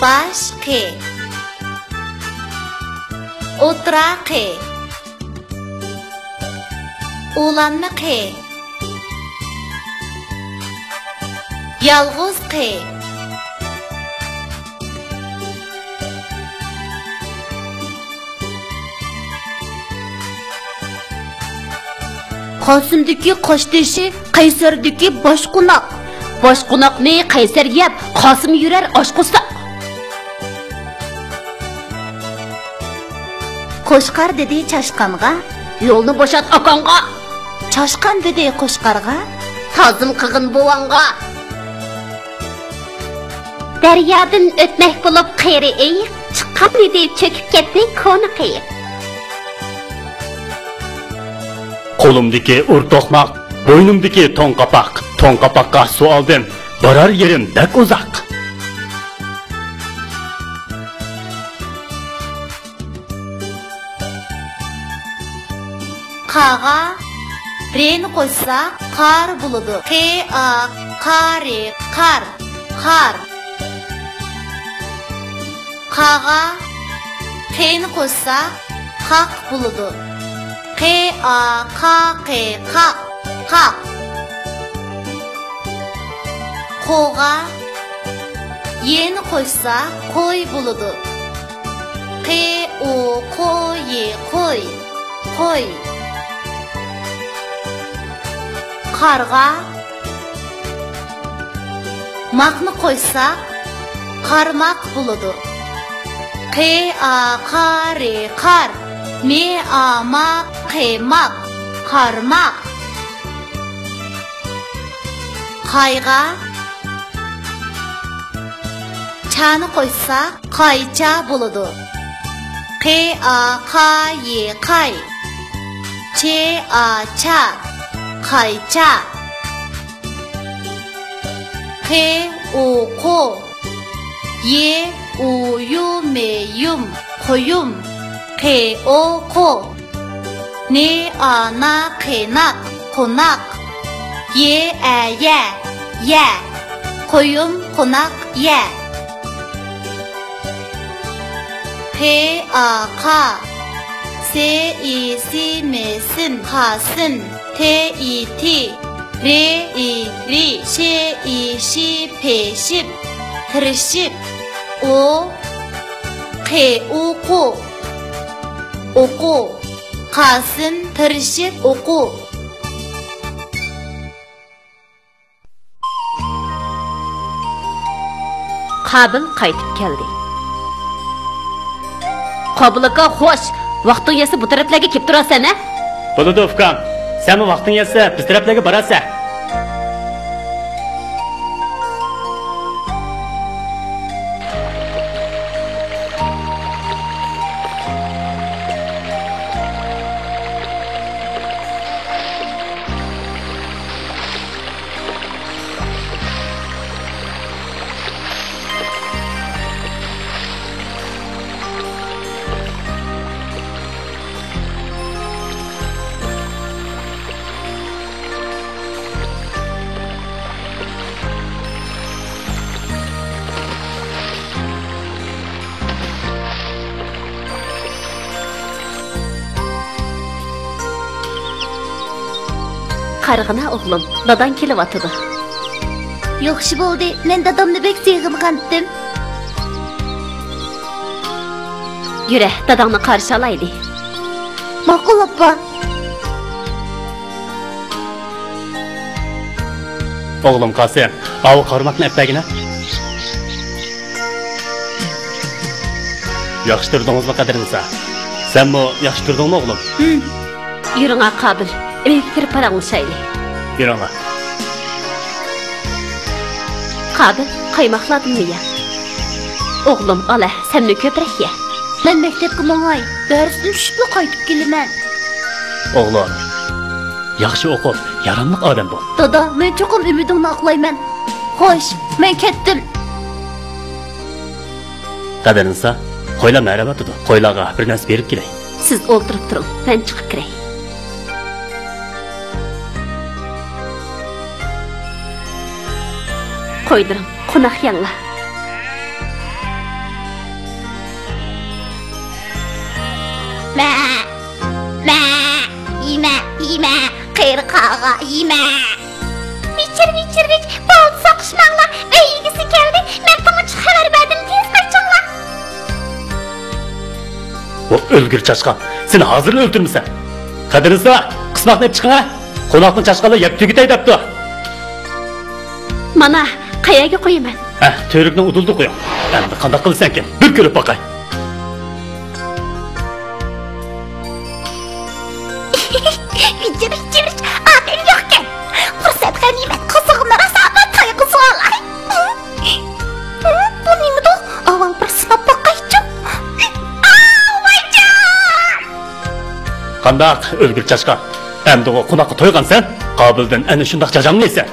Baş qi. O'tira qi. Ulanma qi. Yalğız qi. Qosımdaki qoşdeşi, Qaysardaki boshqunaq. Boshqunaqni Qaysar yeb, Qosim yurar oshqusa. Qo'shqar dedi Chashqanға, Yo'lni bo'shat oqonga. Chashqan dedi Qo'shqarға, Tazım qig'in buvanga. Daryodan o'tmak bo'lib qayri ayiq, chiqqan edi cho'kib ketdi koni qiyiq. Qo'limdagi o'rtoqmaq, bo'ynimdagi to'n qapoqqa suv oldim, borar yerim dak uzoq. Qağa reni qo'ysa qar bo'ladi. Qa qari qar qar. Qağa qeni qo'ysa qaq bo'ladi. Qa qa qe qa qa. Qo'ga yeni qo'ysa qo'y bo'ladi. Qo'y qo'y qo'y. Qarğa maqni qo'ysa qarmaq bo'ladi. Qari qar. Ma qemaq qarmaq. Qayğa chani qo'ysa qaycha bo'ladi. Qay cha qaycha. Qo yum qo'yum. Qo ana qenak qo'naq. Ya qo'yum qo'naq ya. Qa mesin qasın. Ti ri şi peşip tırışıp. Qu oku qasın tırışıp oku. Qabil qaytib keldi. Qabilga xo'sh, vaqting yesa bu taraflarga kelib turasan, a? Bo'ladi ukam. Sen vaqting yetsa biz taraflarga borasan. Qarğına oğlum, dadan kelib atıdı. Yaxshi bo'ldi, men dadamni bek sevgandim. Yure, dadangni qarshi olaylik. Ma'qul oppa. Oğlum Qasim, avu qarmoqni apagina. Yaxshi turdingizmi qadrinsa? Senmi yaxshi turdingmi oğlum? Yuringa Qabil. Elektrikleri paranlaşaylı. Yürüme. Qabil, qaymoqladın mı ya? Oğlum, ala, sen ne köprek ye? Ben mektepke mağay, dersin düşüp qaytıp gelimen. Oğlum, yaxşı oqub, yaramlıq adam bu. Dada, men çokum ümidini aqlayman. Xoş, men ketdim. Qadrinsa, qo'ylar ma'ribatıdı. Qo'ylarga bir narsa berib kelay. Siz o'ltirib turing, men chiqib kiray. Qo'ydirim, qo'noq yangla. Mə, yemə, qeyri qağa, yemə. Viçir, boldu soquşmaqlar, öygisi geldi, mən bana çıx xəbər verdim, tez qaçınlar. O ölgür çaşkan. Seni hazır öldürmüşsen. Kaderiniz var. Kısmak ne çıkın ha? Konaklı çaşkalı yap tügütey depti. Mana, qayaga qo'yaman? Törükle uduldu koyun. Endi qanday qilsan ki? Bir görüp bakay. Vichir, adem yo'qkan. Fursat g'animat, qozig'ini rasaga to'yg'izib olay. Bu nimada? Avval bir sinab boqaychi. Voyjon! Qanday ölgür çaşkan? Endi o konaklı toygan sen? Qabilden eni şundaq jajam neyse.